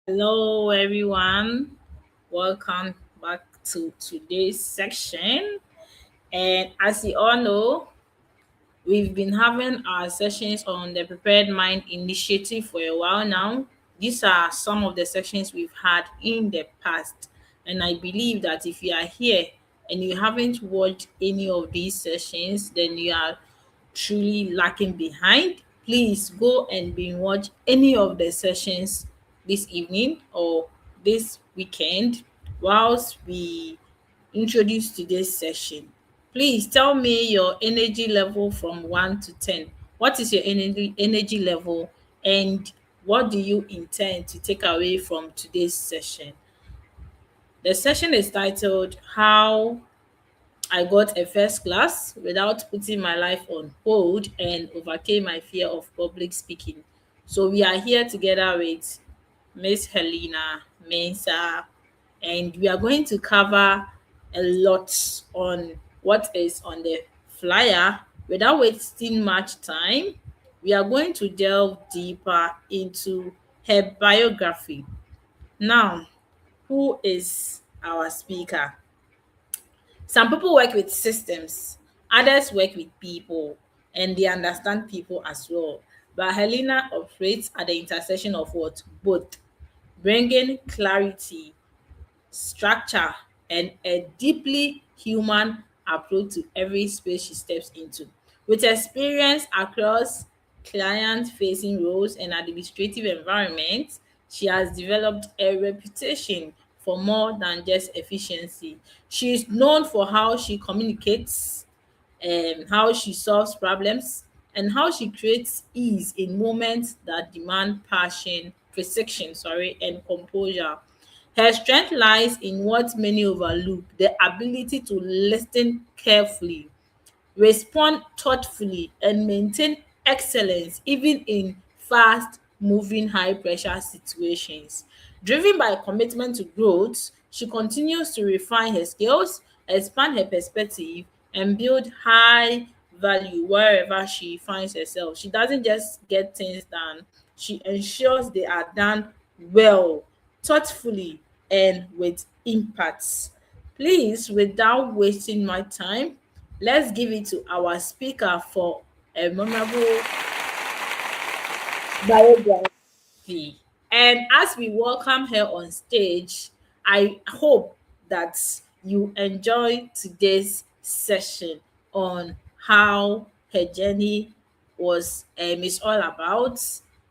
Hello, everyone. Welcome back to today's section. And as you all know, we've been having our sessions on the Prepared Mind Initiative for a while now. These are some of the sessions we've had in the past. And I believe that if you are here and you haven't watched any of these sessions, then you are truly lacking behind. Please go and binge watch any of the sessions this evening or this weekend whilst we introduce today's session. Please tell me your energy level from 1 to 10. What is your energy level and what do you intend to take away from today's session? The session is titled How I got a first class without putting my life on hold and overcame my fear of public speaking. So we are here together with Miss Helena Mensah, and we are going to cover a lot on what is on the flyer. Without wasting much time, we are going to delve deeper into her biography. Now, who is our speaker? Some people work with systems, others work with people, and they understand people as well. But Helena operates at the intersection of what? Both, bringing clarity, structure, and a deeply human approach to every space she steps into. With experience across client facing roles and administrative environments, she has developed a reputation for more than just efficiency. She is known for how she communicates, how she solves problems, and how she creates ease in moments that demand precision, and composure. Her strength lies in what many overlook, the ability to listen carefully, respond thoughtfully, and maintain excellence even in fast moving high pressure situations. Driven by commitment to growth, she continues to refine her skills, expand her perspective, and build high value wherever she finds herself. She doesn't just get things done, she ensures they are done well, thoughtfully, and with impact. Please, without wasting my time, let's give it to our speaker for a memorable biography. And as we welcome her on stage, I hope that you enjoy today's session on how her journey is all about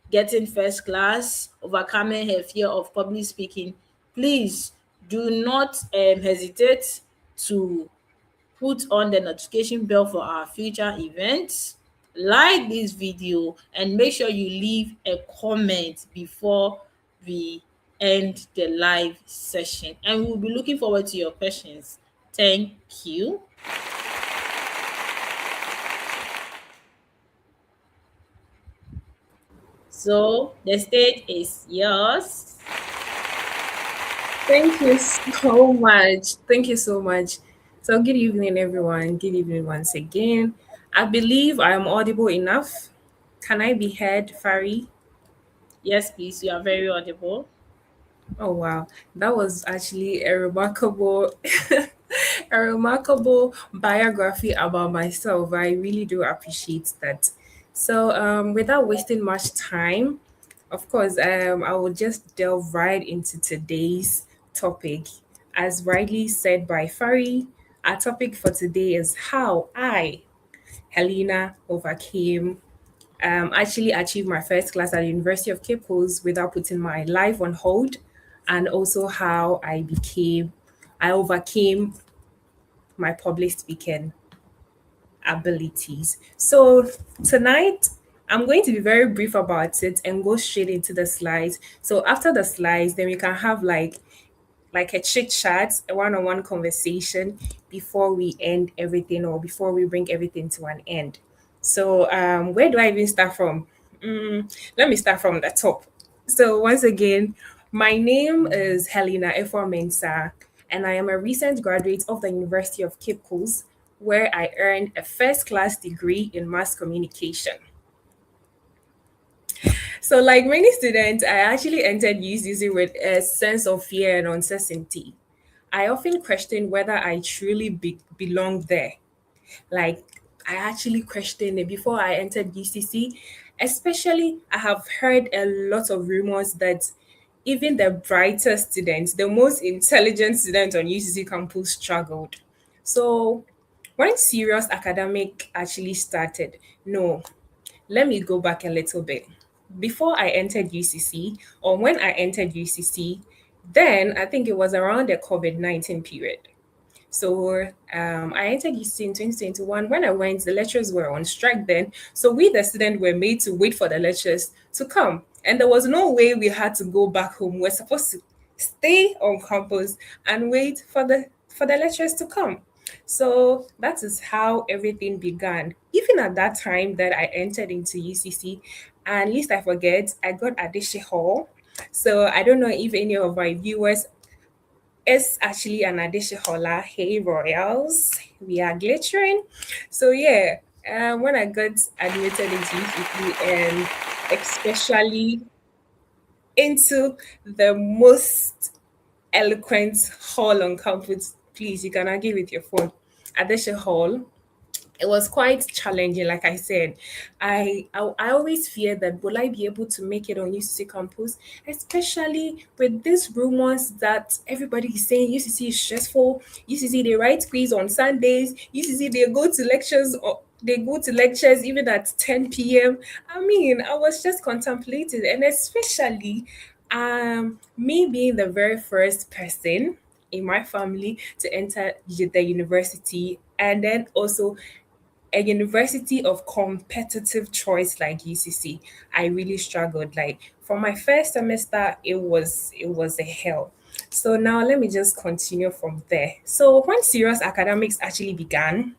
getting first class, overcoming her fear of public speaking. Please do not hesitate to put on the notification bell for our future events, like this video, and make sure you leave a comment before we end the live session. And we'll be looking forward to your questions. Thank you. So the stage is yours. Thank you so much. Thank you so much. So, good evening, everyone. Good evening once again. I believe I am audible enough. Can I be heard, Fari? Yes, please. You are very audible. Oh wow, that was actually a remarkable, a remarkable biography about myself. I really do appreciate that. So, without wasting much time, of course, I will just delve right into today's topic. As rightly said by Fari, our topic for today is how I, Helena, overcame actually achieved my first class at the University of Cape Coast without putting my life on hold, and also how I overcame my public speaking abilities. So tonight, I'm going to be very brief about it and go straight into the slides. So after the slides, then we can have like a chit chat, a one-on-one conversation before we end everything or before we bring everything to an end. So where do I even start from? Let me start from the top. So once again, my name is Helena Efo Mensah, and I am a recent graduate of the University of Cape Coast, where I earned a first class degree in mass communication. So, like many students, I actually entered UCC with a sense of fear and uncertainty. I often questioned whether I truly belong there. Like, I actually questioned it before I entered UCC. Especially, I have heard a lot of rumors that even the brightest students, the most intelligent students on UCC campus struggled. So, when serious academic actually started, no, let me go back a little bit. Before I entered UCC, or when I entered UCC, then I think it was around the COVID-19 period. So I entered UC in 2021. When I went, the lecturers were on strike then. So we, the students, were made to wait for the lecturers to come. And there was no way we had to go back home. We're supposed to stay on campus and wait for the lecturers to come. So that is how everything began. Even at that time that I entered into UCC, and least I forget, I got Adeshe Hall. So I don't know if any of my viewers is actually an addition hola. Hey Royals, we are glittering. So yeah, when I got admitted into UCC and especially into the most eloquent hall on campus, please you can argue with your phone. Addition Hall, it was quite challenging. Like I said, I always fear that will I be able to make it on UCC campus, especially with these rumors that everybody is saying UCC is stressful. UCC they write quiz on Sundays. UCC they go to lectures or they go to lectures even at 10 p.m. I mean, I was just contemplating, and especially me being the very first person in my family to enter the university, and then also a university of competitive choice like UCC, I really struggled. Like for my first semester, it was a hell. So now let me just continue from there. So when serious academics actually began,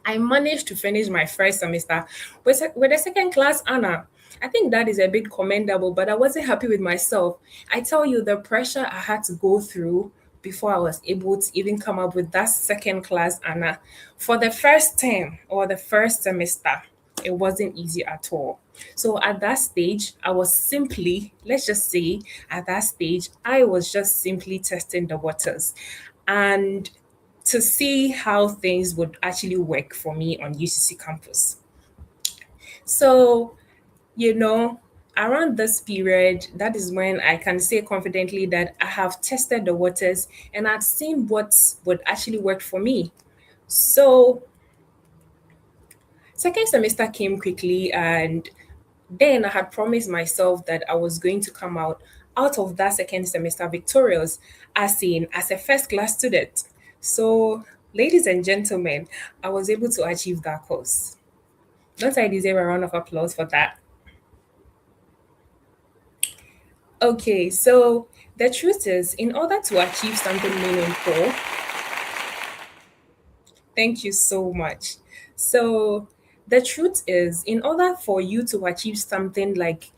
I managed to finish my first semester with a second class honor. I think that is a bit commendable, but I wasn't happy with myself. I tell you, the pressure I had to go through before I was able to even come up with that second class honor for the first term or the first semester, it wasn't easy at all. So at that stage, I was simply, let's just say, at that stage, I was just simply testing the waters. And to see how things would actually work for me on UCC campus. So, you know, around this period, that is when I can say confidently that I have tested the waters and I've seen what would actually work for me. So, second semester came quickly, and then I had promised myself that I was going to come out of that second semester victorious, as a first class student. So, ladies and gentlemen, I was able to achieve that course. Don't I deserve a round of applause for that? Okay, so the truth is, in order to achieve something meaningful, thank you so much. So, the truth is, in order for you to achieve something like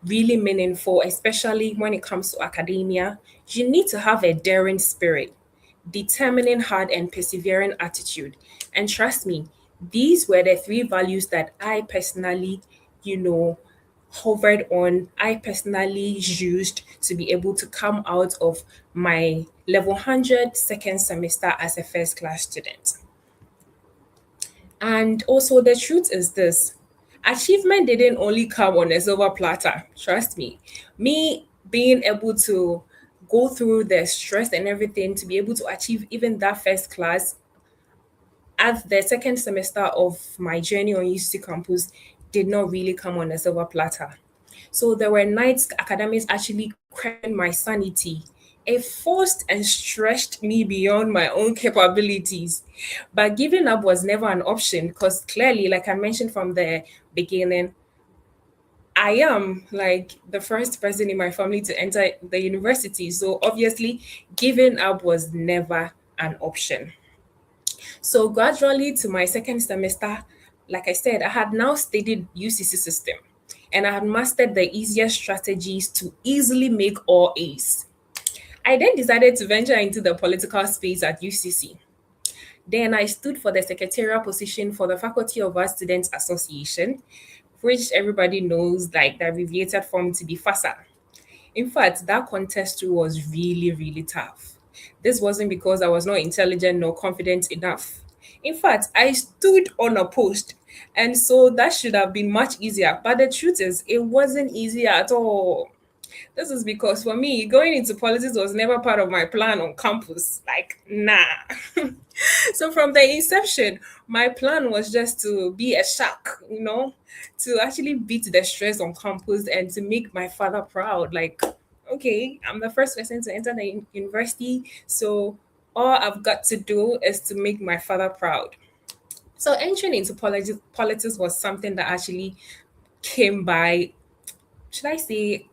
really meaningful, especially when it comes to academia, you need to have a daring spirit, determining heart, and persevering attitude. And trust me, these were the three values that I personally, you know, hovered on, I personally used to be able to come out of my level 100 second semester as a first class student. And also, the truth is this: achievement didn't only come on a silver platter. Trust me. Me being able to go through the stress and everything to be able to achieve even that first class at the second semester of my journey on UC campus did not really come on a silver platter. So there were nights academics actually questioned my sanity. It forced and stretched me beyond my own capabilities. But giving up was never an option because clearly, like I mentioned from the beginning, I am like the first person in my family to enter the university. So obviously, giving up was never an option. So gradually to my second semester, like I said, I had now studied UCC system and I had mastered the easiest strategies to easily make all A's. I then decided to venture into the political space at UCC. Then I stood for the secretarial position for the Faculty of Art Students Association, which everybody knows, like the abbreviated form to be FASA. In fact, that contest too was really, really tough. This wasn't because I was not intelligent nor confident enough. In fact, I stood unopposed. And so that should have been much easier. But the truth is, it wasn't easy at all. This is because for me, going into politics was never part of my plan on campus. Like, nah. So from the inception, my plan was just to be a shark, to actually beat the stress on campus and to make my father proud. Like, okay, I'm the first person to enter the university, so all I've got to do is to make my father proud. So entering into politics was something that actually came by, should I say,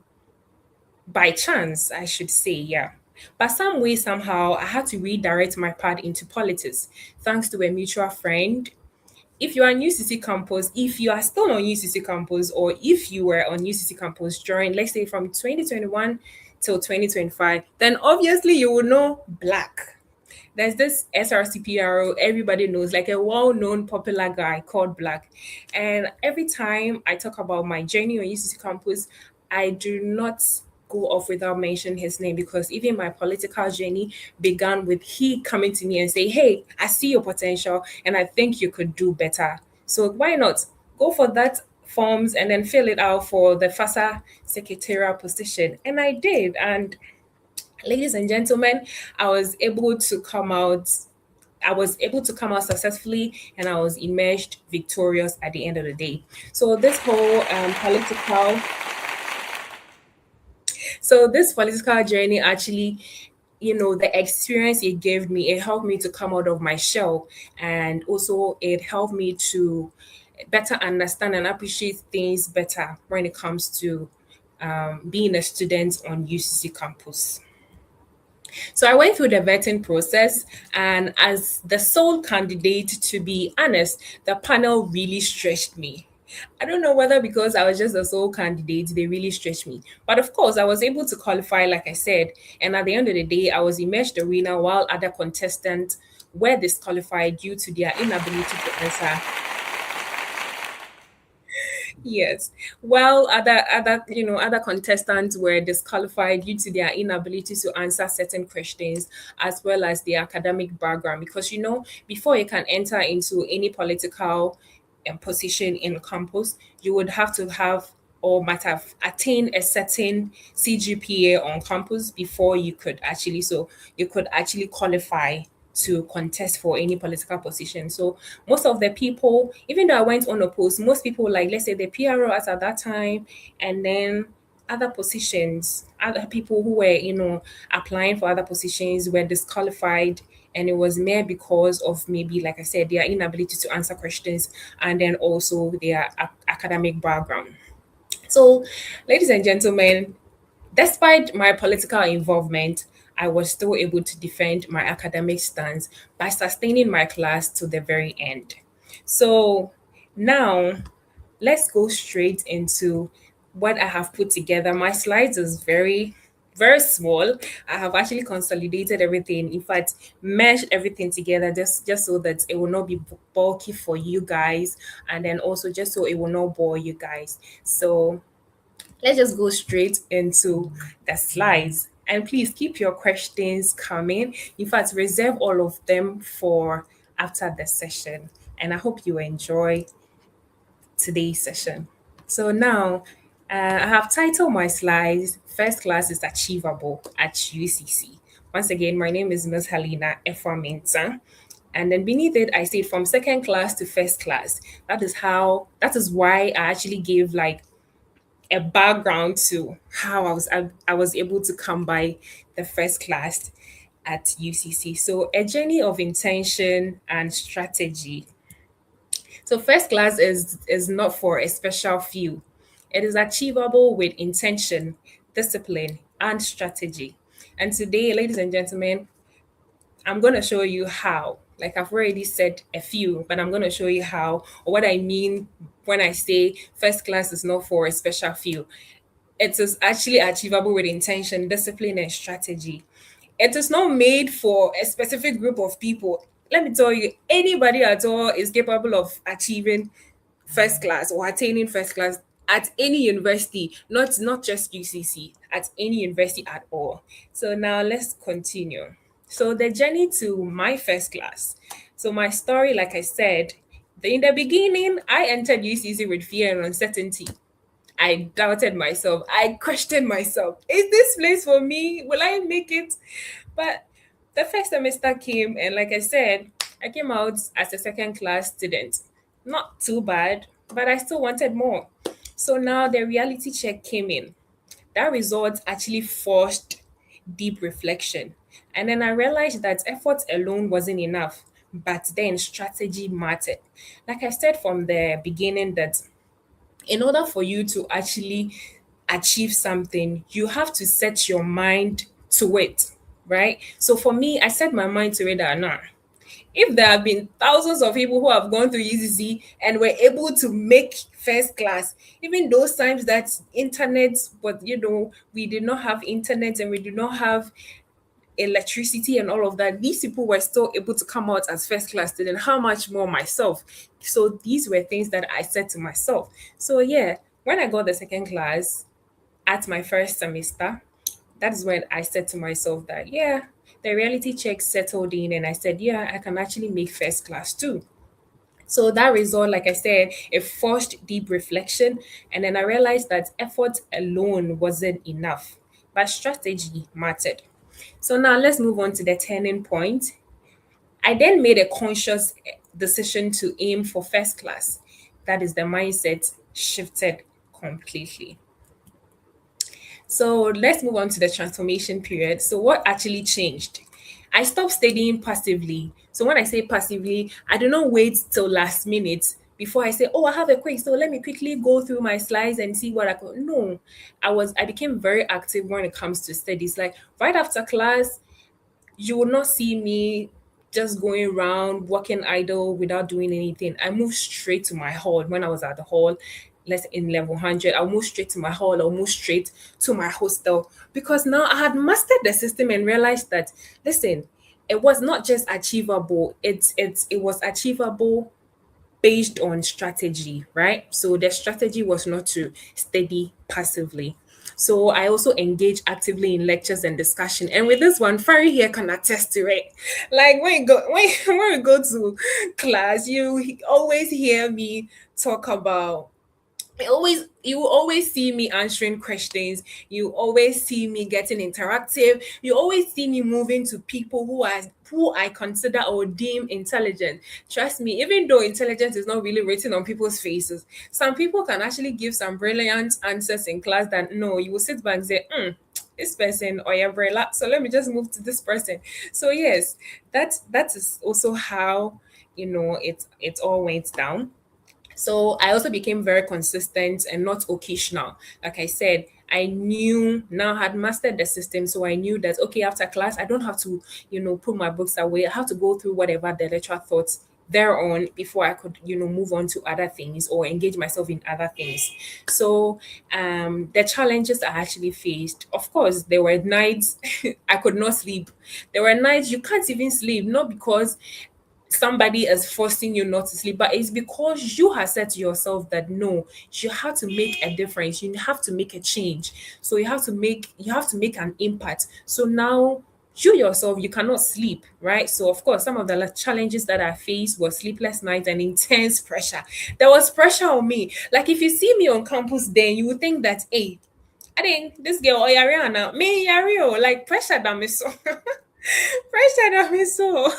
by chance, I should say, yeah. But some way, somehow, I had to redirect my path into politics thanks to a mutual friend. If you are on UCC campus, if you are still on UCC campus, or if you were on UCC campus during, let's say, from 2021 till 2025, then obviously you will know Black. There's this SRCPRO everybody knows, like a well-known popular guy called Black. And every time I talk about my journey on UCC campus, I do not go off without mentioning his name, because even my political journey began with he coming to me and say, "Hey, I see your potential and I think you could do better. So why not go for that forms and then fill it out for the FASA secretarial position?" And I did. And ladies and gentlemen, I was able to come out. I was able to come out successfully, and I was emerged victorious at the end of the day. So this whole political journey actually, the experience it gave me, it helped me to come out of my shell, and also it helped me to better understand and appreciate things better when it comes to being a student on UCC campus. So I went through the vetting process, and as the sole candidate, to be honest, the panel really stretched me. I don't know whether because I was just a sole candidate, they really stretched me. But of course, I was able to qualify, like I said. And at the end of the day, I was emerged the winner while other contestants were disqualified due to their inability to answer. Yes. Well, other contestants were disqualified due to their inability to answer certain questions, as well as their academic background. Because before you can enter into any political position in campus, you would have to have or might have attained a certain CGPA on campus before you could actually qualify to contest for any political position. So most of the people, even though I went unopposed, most people, like let's say the PRO at that time, and then other positions, other people who were, applying for other positions were disqualified, and it was mere because of maybe, like I said, their inability to answer questions, and then also their academic background. So, ladies and gentlemen, despite my political involvement, I was still able to defend my academic stance by sustaining my class to the very end. So now let's go straight into what I have put together. My slides is very, very small. I have actually consolidated everything. In fact, meshed everything together just so that it will not be bulky for you guys, and then also just so it will not bore you guys. So let's just go straight into the slides. And please keep your questions coming. In fact, reserve all of them for after the session. And I hope you enjoy today's session. So now I have titled my slides First Class is Achievable at UCC. Once again, my name is Ms. Helena Efaminta. And then beneath it, I say from second class to first class. That is why I actually gave like a background to how I was able to come by the first class at UCC. So a journey of intention and strategy. So first class is not for a special few. It is achievable with intention, discipline, and strategy. And today, ladies and gentlemen, I'm going to show you how. Like I've already said a few, but I'm going to show you how, or what I mean when I say first class is not for a special few. It is actually achievable with intention, discipline, and strategy. It is not made for a specific group of people. Let me tell you, anybody at all is capable of achieving first class or attaining first class at any university, not just UCC, at any university at all. So now let's continue. So the journey to my first class. So my story, like I said, in the beginning, I entered UCC with fear and uncertainty. I doubted myself. I questioned myself. Is this place for me? Will I make it? But the first semester came, and like I said, I came out as a second class student. Not too bad, but I still wanted more. So now the reality check came in. That result actually forced deep reflection. And then I realized that effort alone wasn't enough, but then strategy mattered. Like I said from the beginning, that in order for you to actually achieve something, you have to set your mind to it, right? So for me, I set my mind to it that no, if there have been thousands of people who have gone through UCC and were able to make first class, even those times that internet, but we did not have internet and we did not have electricity and all of that, these people were still able to come out as first class student. How much more myself? So these were things that I said to myself. So yeah, when I got the second class at my first semester, that is when I said to myself that yeah, the reality check settled in, and I said, yeah, I can actually make first class too. So that result, like I said, it forced deep reflection. And then I realized that effort alone wasn't enough, but strategy mattered. So now let's move on to the turning point. I then made a conscious decision to aim for first class. That is, the mindset shifted completely. So let's move on to the transformation period. So, what actually changed? I stopped studying passively. So, when I say passively, I do not wait till last minute before I say, "Oh, I have a quiz, so let me quickly go through my slides and see what I can." No, I became very active when it comes to studies. Like right after class, you will not see me just going around walking idle without doing anything. I moved straight to my hall. When I was at the hall, let's in level 100, I'll move straight to my hall. I'll move straight to my hostel, because now I had mastered the system and realized that, listen, it was not just achievable, it was achievable based on strategy, right? So the strategy was not to study passively. So I also engage actively in lectures and discussion. And with this one, Fari here can attest to it. Like when you go when we go to class, you always hear me talk about, you will always see me answering questions. You always see me getting interactive. You always see me moving to people who I consider or deem intelligent. Trust me, even though intelligence is not really written on people's faces, some people can actually give some brilliant answers in class that no, you will sit back and say, this person or your umbrella. So let me just move to this person. So yes, that is also how it all went down. So I also became very consistent and not occasional. Like I said, I knew, now had mastered the system. So I knew that, okay, after class, I don't have to, put my books away. I have to go through whatever the lecturer thought thereon before I could, move on to other things or engage myself in other things. So the challenges I actually faced, of course, there were nights I could not sleep. There were nights you can't even sleep, not because somebody is forcing you not to sleep, but it's because you have said to yourself that no, you have to make a difference, you have to make a change. So you have to make an impact. So now you yourself, you cannot sleep, right? So of course, some of the challenges that I faced was sleepless nights and intense pressure. There was pressure on me. Like if you see me on campus, then you would think that, hey, I think this girl, oh, Yariana, me, Yario, like pressure that me so. Pressure that me so.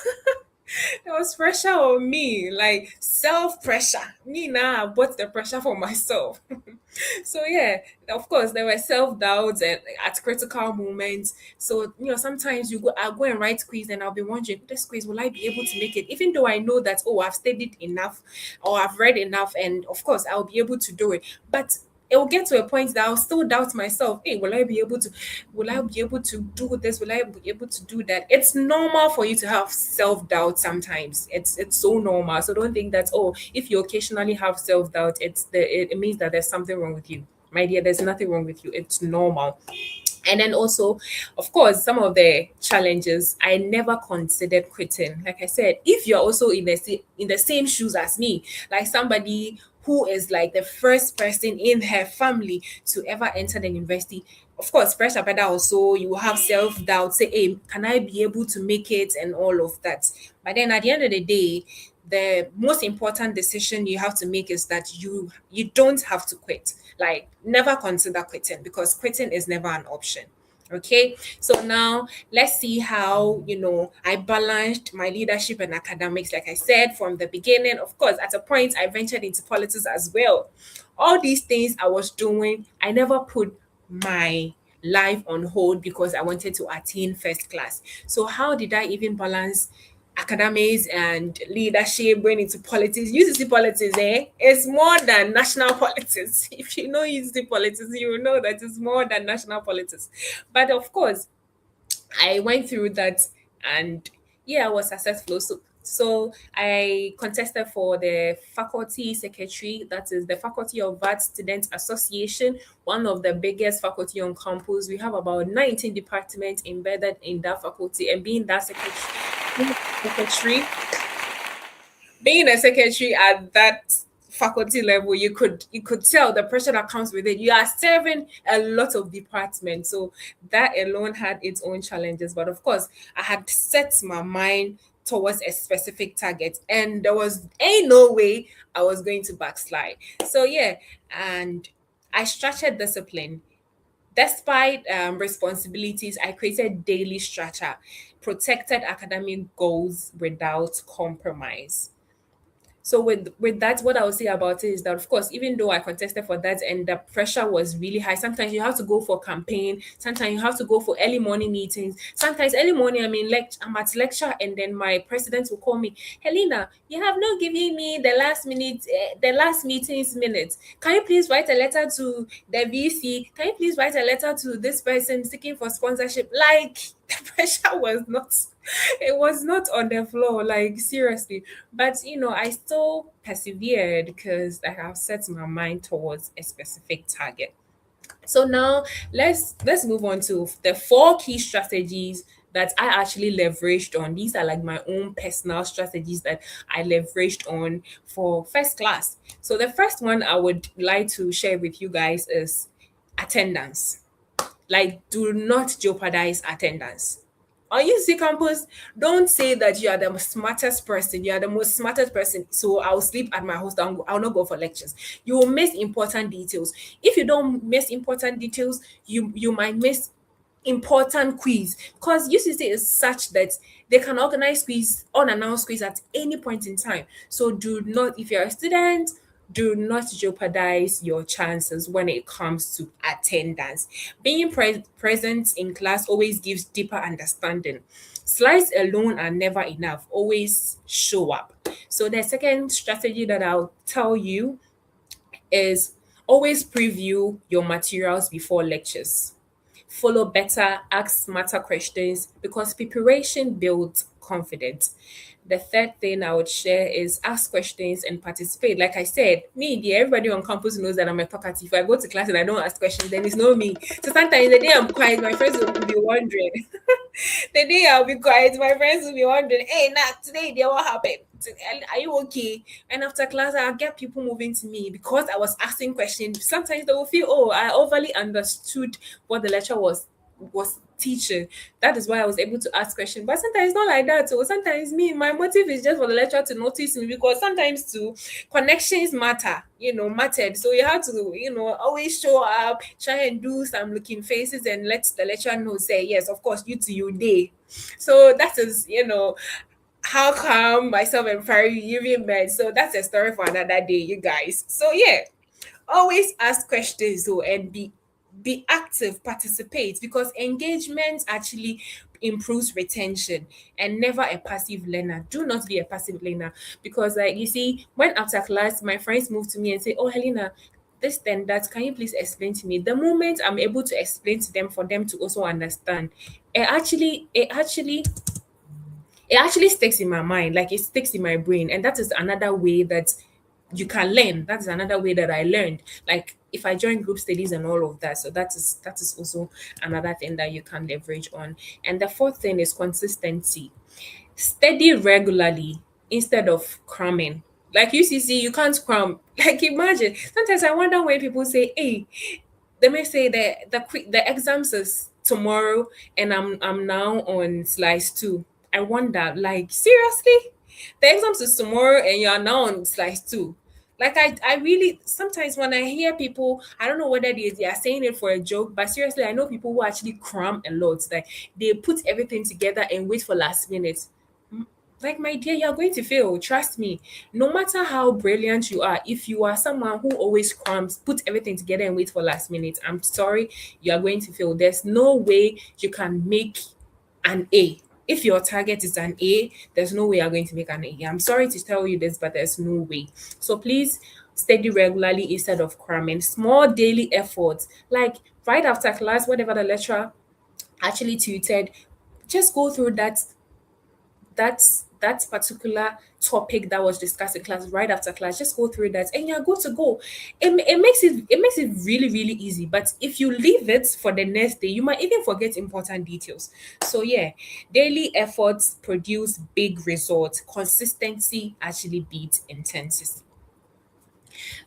There was pressure on me, like self pressure. Me now, I bought the pressure for myself. So yeah, of course there were self doubts and at critical moments. So sometimes I'll go and write quiz and I'll be wondering, this quiz, will I be able to make it? Even though I know that, oh, I've studied enough or I've read enough, and of course I'll be able to do it. But it will get to a point that I'll still doubt myself. Hey, will I be able to do this? Will I be able to do that? It's normal for you to have self-doubt sometimes. It's so normal. So don't think that, oh, if you occasionally have self-doubt, it means that there's something wrong with you. My dear, there's nothing wrong with you. It's normal. And then also, of course, some of the challenges, I never considered quitting. Like I said, if you're also in the same shoes as me, like somebody who is like the first person in her family to ever enter the university, of course, pressure better also, you will have self-doubt, say, hey, can I be able to make it, and all of that. But then at the end of the day, the most important decision you have to make is that you don't have to quit. Like, never consider quitting, because quitting is never an option. Okay, so now let's see how, I balanced my leadership and academics. Like I said from the beginning, of course, at a point I ventured into politics as well. All these things I was doing, I never put my life on hold because I wanted to attain first class. So how did I even balance academics and leadership going into politics? UCC politics, it's more than national politics. If you know UCC politics, you will know that it's more than national politics. But of course, I went through that, and yeah, I was successful. So I contested for the faculty secretary, that is the Faculty of Art Student Association, one of the biggest faculty on campus. We have about 19 departments embedded in that faculty, and secretary being a secretary at that faculty level, you could tell the pressure that comes with it. You are serving a lot of departments, so that alone had its own challenges. But of course, I had set my mind towards a specific target, and there was ain't no way I was going to backslide. So yeah, and I structured discipline. Despite responsibilities, I created daily structure, protected academic goals without compromise. So with that, what I would say about it is that, of course, even though I contested for that and the pressure was really high, sometimes you have to go for campaign, sometimes you have to go for early morning meetings. Sometimes early morning, I'm at lecture, and then my president will call me, Helena, you have not given me the last minute, the last meeting's minutes. Can you please write a letter to the VC? Can you please write a letter to this person seeking for sponsorship? Like, the pressure was not, it was not on the floor, like seriously. But I still persevered because I have set my mind towards a specific target. So now let's move on to the four key strategies that I actually leveraged on. These are like my own personal strategies that I leveraged on for first class. So the first one I would like to share with you guys is attendance. Like, do not jeopardize attendance. On UC campus, don't say that you are the smartest person, you are the most smartest person, so I'll sleep at my hostel, I'll not go for lectures. You will miss important details. If you don't miss important details, you might miss important quiz, because UCC is such that they can organize quiz, unannounced quiz at any point in time. So do not, if you're a student, do not jeopardize your chances when it comes to attendance. Being present in class always gives deeper understanding. Slides alone are never enough. Always show up. So the second strategy that I'll tell you is always preview your materials before lectures. Follow better, ask smarter questions, because preparation builds confidence. The third thing I would share is ask questions and participate. Like I said, me, dear, everybody on campus knows that I'm a talkative. If I go to class and I don't ask questions, then it's not me. So sometimes the day I'm quiet, my friends will be wondering. The day I'll be quiet, my friends will be wondering, hey, Nat, today, dear, what happened? Are you okay? And after class, I'll get people moving to me because I was asking questions. Sometimes they will feel, oh, I overly understood what the lecture was teaching. That is why I was able to ask questions. But sometimes it's not like that. So sometimes my motive is just for the lecturer to notice me, because sometimes too connections mattered. So you have to, always show up, try and do some looking faces and let the lecturer know, say, yes, of course, you to you day. So that is, how come myself and Fari even met. So that's a story for another day, you guys. So yeah, always ask questions though, and be active, participate, because engagement actually improves retention. And never a passive learner. Do not be a passive learner, because like you see, when after class my friends move to me and say, oh Helena, this then that, can you please explain to me? The moment I'm able to explain to them, for them to also understand, it actually sticks in my mind, like it sticks in my brain. And that is another way that you can learn. That's another way that I learned. Like if I join group studies and all of that. So that is also another thing that you can leverage on. And the fourth thing is consistency. Study regularly instead of cramming. Like UCC, you can't cram. Like imagine. Sometimes I wonder when people say, "Hey, they may say that the exams is tomorrow and I'm now on slice two." I wonder, like seriously, the exams is tomorrow and you are now on slice two. Like I really sometimes when I hear people, I don't know whether they are saying it for a joke, but seriously, I know people who actually cram a lot. Like they put everything together and wait for last minute. Like, my dear, you're going to fail. Trust me. No matter how brilliant you are, if you are someone who always cramps, put everything together and wait for last minute, I'm sorry, you are going to fail. There's no way you can make an A. If your target is an A, there's no way you're going to make an A. I'm sorry to tell you this, but there's no way. So please study regularly instead of cramming. Small daily efforts, like right after class, whatever the lecturer actually tutored, just go through that particular topic that was discussed in class right after class. Just go through that and you're good to go. It makes it really really easy, but if you leave it for the next day, you might even forget important details. So yeah, daily efforts produce big results. Consistency actually beats intensity.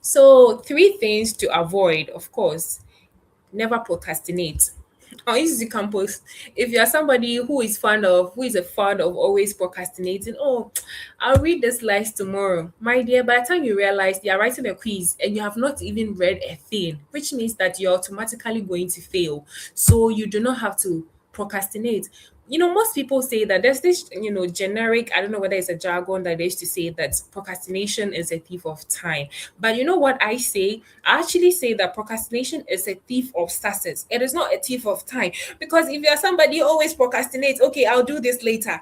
So three things to avoid, of course: never procrastinate. On easy campus, if you are somebody who is a fan of always procrastinating, oh, I'll read the slides tomorrow. My dear, by the time you realize they are writing a quiz and you have not even read a thing, which means that you're automatically going to fail. So you do not have to procrastinate. Most people say that there's this, generic, I don't know whether it's a jargon that they used to say that procrastination is a thief of time. But you know what I say? I actually say that procrastination is a thief of success. It is not a thief of time. Because if you're somebody who always procrastinates, okay, I'll do this later.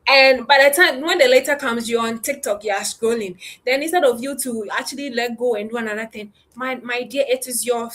And by the time when the later comes, you're on TikTok, you are scrolling. Then instead of you to actually let go and do another thing, my dear, it is your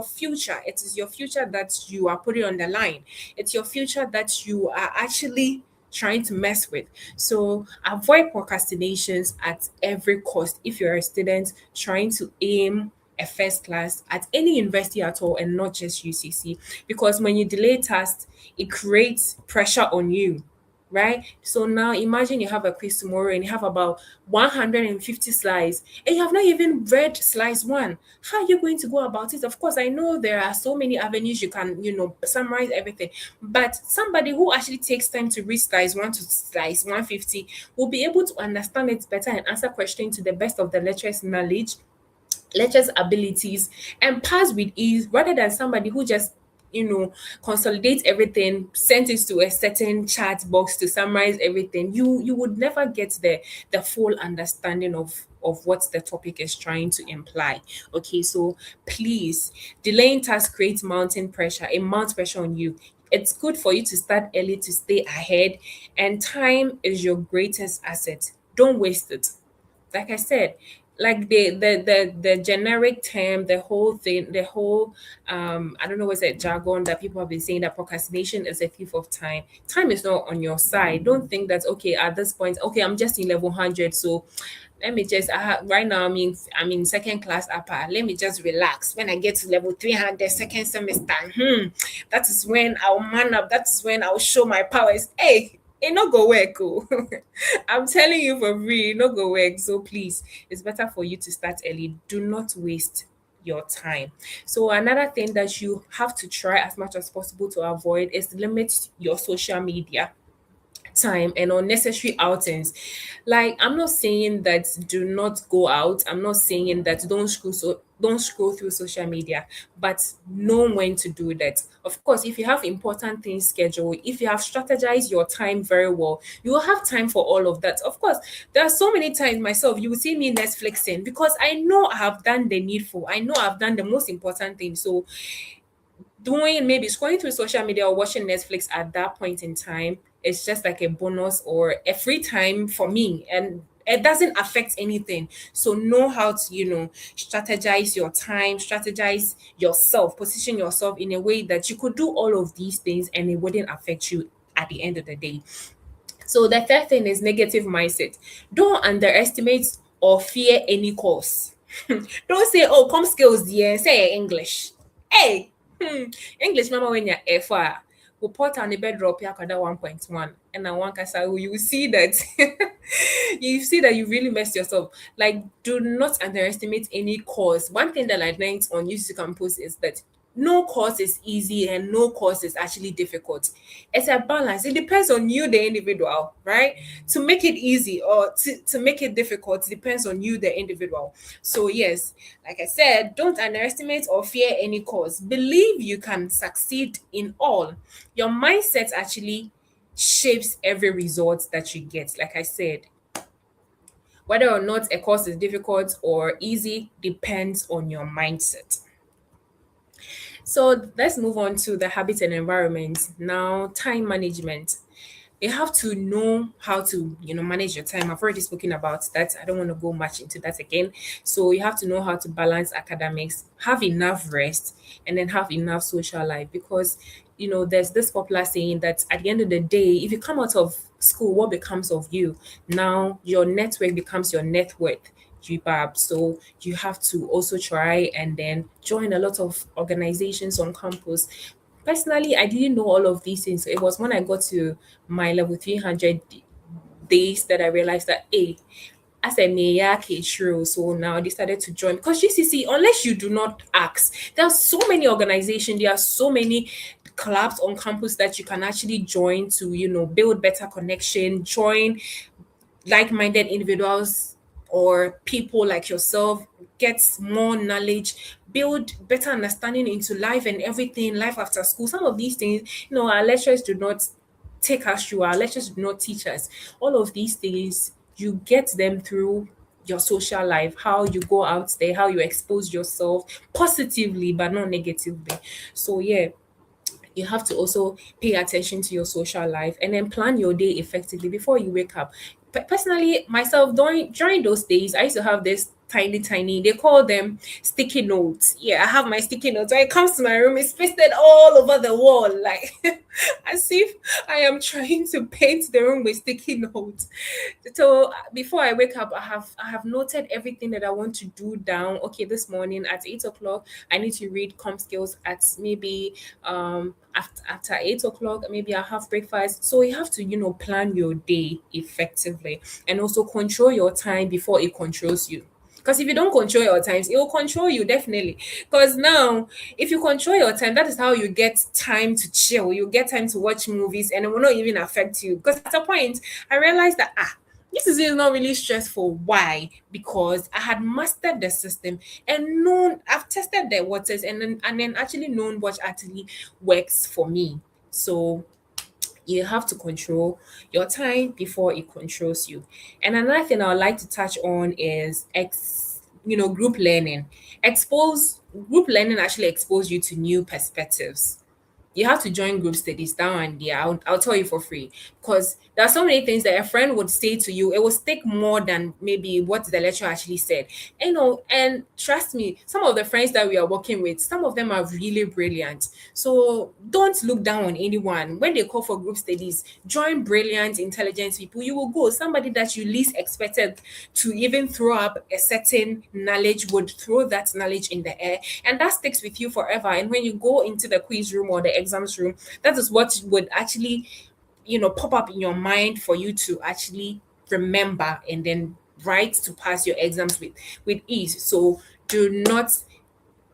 future. It is your future that you are putting on the line. It's your future that you are actually trying to mess with. So avoid procrastinations at every cost if you're a student trying to aim a first class at any university at all and not just UCC. Because when you delay tasks, it creates pressure on you, right? So now imagine you have a quiz tomorrow and you have about 150 slides and you have not even read slides one. How are you going to go about it? Of course, I know there are so many avenues you can, summarize everything, but somebody who actually takes time to read slides one to slides 150 will be able to understand it better and answer questions to the best of the lecturer's knowledge, lectures abilities, and pass with ease rather than somebody who just consolidates everything, sends it to a certain chat box to summarize everything. You would never get the full understanding of what the topic is trying to imply. Okay, so please, delaying tasks creates mounting pressure. It mounts pressure on you. It's good for you to start early to stay ahead, and time is your greatest asset. Don't waste it. Like I said, like the generic term, the whole thing, the whole I don't know what's that jargon that people have been saying, that procrastination is a thief of time. Time is not on your side. Don't think that, okay, at this point, okay, I'm just in level 100, so let me just right now I'm in second class upper, let me just relax. When I get to level 300 second semester, that is when I'll man up, that is when I'll show my powers. Hey, it no go work. Oh. I'm telling you for free, it no go work. So please, it's better for you to start early. Do not waste your time. So another thing that you have to try as much as possible to avoid is limit your social media time and unnecessary outings. Like, I'm not saying that do not go out. I'm not saying that don't scroll through social media, but know when to do that. Of course, if you have important things scheduled, if you have strategized your time very well, you will have time for all of that. Of course, there are so many times myself you will see me Netflixing because I know I have done the needful. I know I've done the most important thing. So doing maybe scrolling through social media or watching Netflix at that point in time is just like a bonus or a free time for me, and it doesn't affect anything. So know how to, strategize your time, strategize yourself, position yourself in a way that you could do all of these things and it wouldn't affect you at the end of the day. So the third thing is negative mindset. Don't underestimate or fear any course. Don't say, oh, come skills, yeah, say English. Hey, English, mama, when you're FR, report on the bedrock, you 1.1. And I want to you will see that you see that you really messed yourself. Like, do not underestimate any course. One thing that I learned on UC Campus is that no course is easy and no course is actually difficult. It's a balance. It depends on you, the individual, right? To make it easy or to make it difficult depends on you, the individual. So, yes, like I said, don't underestimate or fear any course. Believe you can succeed in all. Your mindset actually shapes every result that you get. Like I said, whether or not a course is difficult or easy depends on your mindset. So let's move on to the habits and environment. Now, time management. You have to know how to manage your time. I've already spoken about that. I don't want to go much into that again. So you have to know how to balance academics, have enough rest, and then have enough social life, because there's this popular saying that at the end of the day, if you come out of school, what becomes of you? Now your network becomes your net worth. So you have to also try and then join a lot of organizations on campus. Personally, I didn't know all of these things. It was when I got to my level 300 days that I realized that, hey, as a mayor, true. So now I decided to join, because GCC, unless you do not ask, there are so many organizations, there are so many clubs on campus that you can actually join to, build better connection, join like-minded individuals or people like yourself, get more knowledge, build better understanding into life and everything, life after school. Some of these things, our lecturers do not take us through, our lecturers do not teach us. All of these things, you get them through your social life, how you go out there, how you expose yourself positively but not negatively. So yeah, you have to also pay attention to your social life and then plan your day effectively before you wake up. Personally, myself, during those days, I used to have this tiny, they call them sticky notes. Yeah, I have my sticky notes. When it comes to my room, it's pasted all over the wall, like as if I am trying to paint the room with sticky notes. So before I wake up, I have noted everything that I want to do down. Okay, this morning at 8 o'clock, I need to read com skills. At maybe after 8 o'clock, maybe I'll have breakfast. So you have to plan your day effectively and also control your time before it controls you. Because if you don't control your times, it will control you definitely. Because now, if you control your time, that is how you get time to chill. You get time to watch movies, and it will not even affect you. Because at a point, I realized that this is not really stressful. Why? Because I had mastered the system and known, I've tested the waters, and then actually known what actually works for me. So you have to control your time before it controls you. And another thing I would like to touch on is group learning. Expose Group learning actually expose you to new perspectives. You have to join group studies down and there. I'll tell you for free, because there are so many things that a friend would say to you. It will stick more than maybe what the lecturer actually said. And trust me, some of the friends that we are working with, some of them are really brilliant. So don't look down on anyone. When they call for group studies, join brilliant, intelligent people. You will go. Somebody that you least expected to even throw up a certain knowledge would throw that knowledge in the air, and that sticks with you forever. And when you go into the quiz room or the exams room, that is what would actually pop up in your mind for you to actually remember and then write to pass your exams with ease. So do not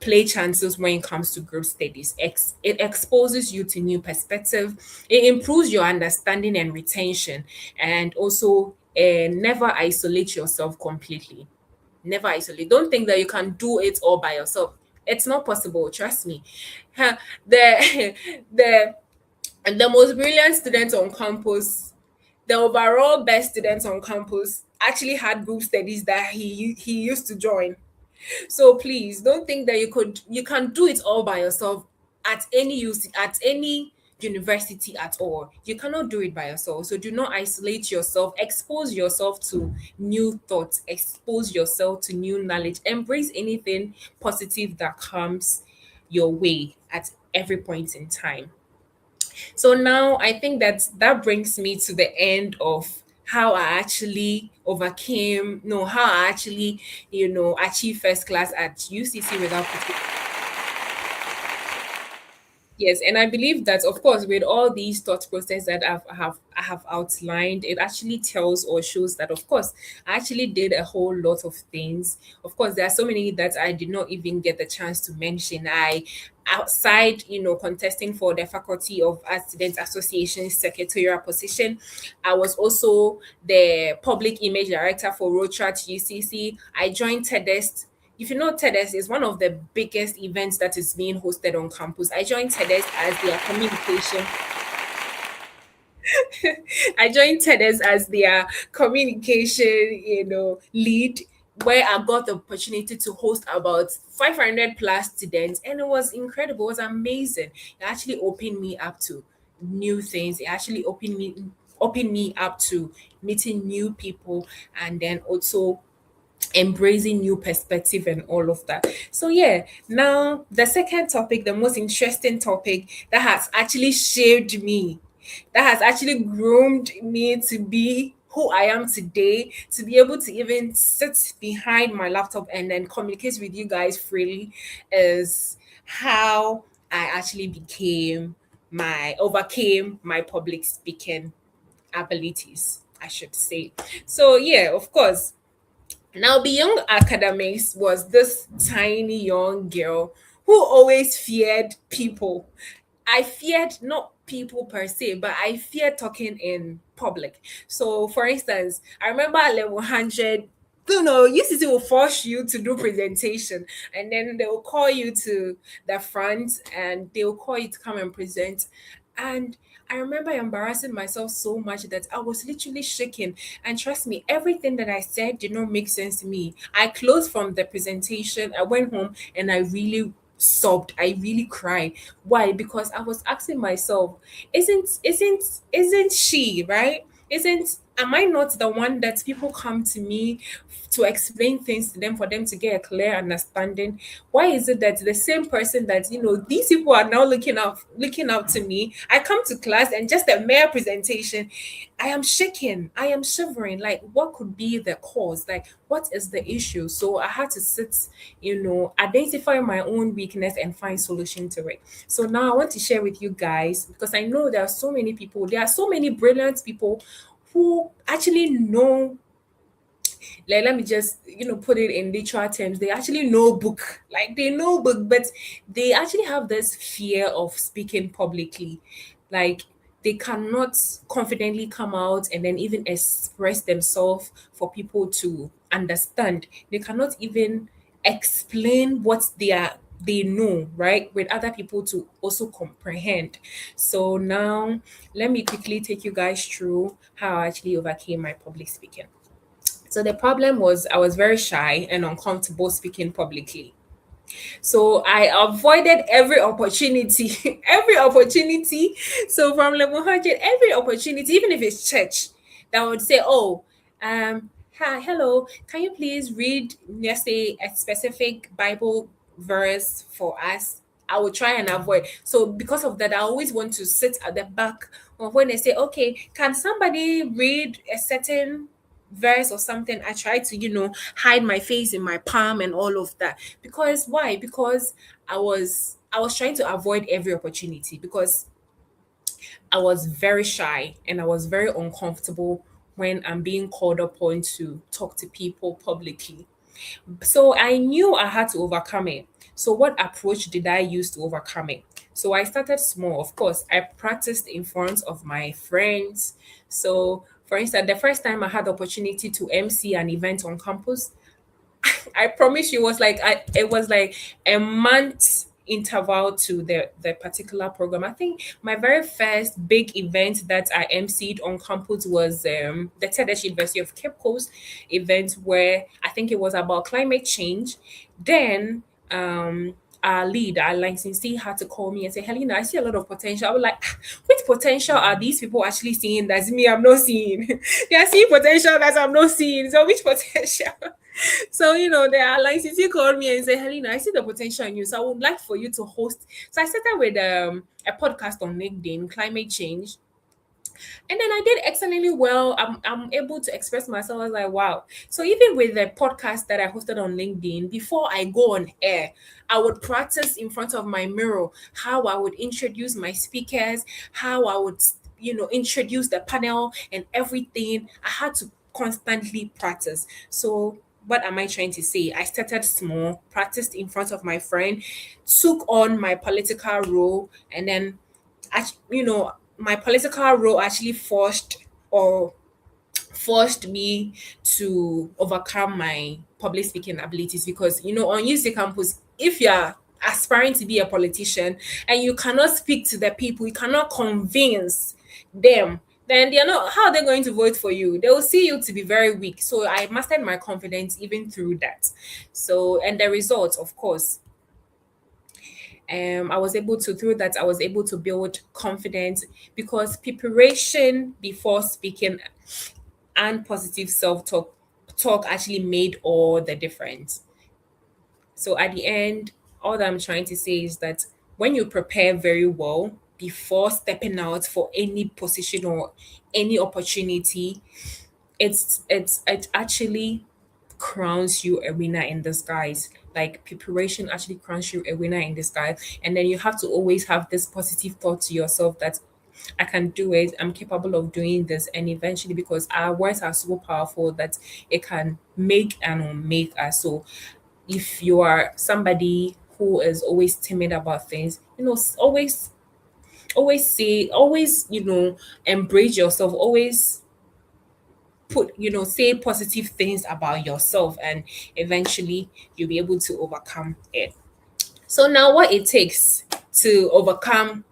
play chances when it comes to group studies. It exposes you to new perspective. It improves your understanding and retention, and also never isolate yourself completely. Never isolate. Don't think that you can do it all by yourself. It's not possible. Trust me. The the the most brilliant students on campus, the overall best students on campus, actually had group studies that he used to join. So please don't think that you can do it all by yourself at at any university at all. You cannot do it by yourself. So do not isolate yourself. Expose yourself to new thoughts. Expose yourself to new knowledge. Embrace anything positive that comes your way at every point in time. So now I think that brings me to the end of how I actually overcame, no, how I actually, achieved first class at UCC without putting. Yes, and I believe that, of course, with all these thought process that I have outlined, it actually tells or shows that, of course, I actually did a whole lot of things. Of course, there are so many that I did not even get the chance to mention. Outside, contesting for the Faculty of Art Students Association secretarial position, I was also the public image director for Road Church UCC. I joined TEDx. If you know TEDx is one of the biggest events that is being hosted on campus. I joined TEDx as their communication. I joined TEDx as their communication, lead, where I got the opportunity to host about 500 plus students, and it was incredible. It was amazing. It actually opened me up to new things. It actually opened me up to meeting new people, and then also embracing new perspective and all of that. So yeah, now the second topic, the most interesting topic that has actually shaped me, that has actually groomed me to be who I am today, to be able to even sit behind my laptop and then communicate with you guys freely, is how I actually overcame my public speaking abilities, I should say. So yeah, of course, now, Beyond Academics was this tiny young girl who always feared people. I feared not people per se, but I feared talking in public. So, for instance, I remember at level 100, UCC will force you to do presentation, and then they will call you to the front and they will call you to come and present. And I remember embarrassing myself so much that I was literally shaking. And trust me, everything that I said did not make sense to me. I closed from the presentation, I went home and I really sobbed. I really cried. Why? Because I was asking myself, isn't she, right? Isn't Am I not the one that people come to me to explain things to them for them to get a clear understanding? Why is it that the same person that these people are now looking out to me? I come to class and just a mere presentation, I am shaking, I am shivering. Like, what could be the cause? Like, what is the issue? So I had to sit, identify my own weakness and find solution to it. So now I want to share with you guys, because I know there are so many brilliant people who actually know, like, let me just put it in literal terms, they actually know book, like they know book, but they actually have this fear of speaking publicly. Like, they cannot confidently come out and then even express themselves for people to understand. They cannot even explain what they know, right, with other people to also comprehend. So now let me quickly take you guys through how I actually overcame my public speaking. So the problem was I was very shy and uncomfortable speaking publicly. So I avoided every opportunity, every opportunity. So from level 100, every opportunity, even if it's church, that would say, oh, hi, hello, can you please read, let's say, a specific Bible verse for us? I will try and avoid. So because of that, I always want to sit at the back of when they say, okay, can somebody read a certain verse or something? I try to, hide my face in my palm and all of that. Because why? Because I was trying to avoid every opportunity, because I was very shy and I was very uncomfortable when I'm being called upon to talk to people publicly. So I knew I had to overcome it. So what approach did I use to overcome it? So I started small. Of course, I practiced in front of my friends. So for instance, the first time I had the opportunity to MC an event on campus, I promise you, it was like a month interval to the particular program. I think my very first big event that I emceed on campus was the TEDx University of Cape Coast event, where I think it was about climate change. Then our licensee had to call me and say, Helena, I see a lot of potential. I was like, "Ah, which potential are these people actually seeing that's me I'm not seeing? They are seeing potential that I'm not seeing. So which potential? So, the alliance called me and said, Helena, I see the potential in you. So I would like for you to host. So I started with a podcast on LinkedIn, climate change. And then I did excellently well. I'm able to express myself. I was like, wow. So even with the podcast that I hosted on LinkedIn, before I go on air, I would practice in front of my mirror how I would introduce my speakers, how I would, introduce the panel and everything. I had to constantly practice. So what am I trying to say? I started small, practiced in front of my friend, took on my political role, and then my political role actually forced me to overcome my public speaking abilities, because on UC campus, if you are aspiring to be a politician and you cannot speak to the people, you cannot convince them, then they are not how are they going to vote for you? They will see you to be very weak. So I mastered my confidence even through that. So, and the results, of course, I was able to through that I was able to build confidence, because preparation before speaking and positive self talk actually made all the difference. So at the end, all that I'm trying to say is that when you prepare very well before stepping out for any position or any opportunity, it actually crowns you a winner in disguise. Like preparation actually crowns you a winner in disguise. And then you have to always have this positive thought to yourself that I can do it, I'm capable of doing this. And eventually, because our words are so powerful that it can make and unmake us. So if you are somebody who is always timid about things, always say, always, embrace yourself, always say positive things about yourself, and eventually you'll be able to overcome it. So now what it takes to overcome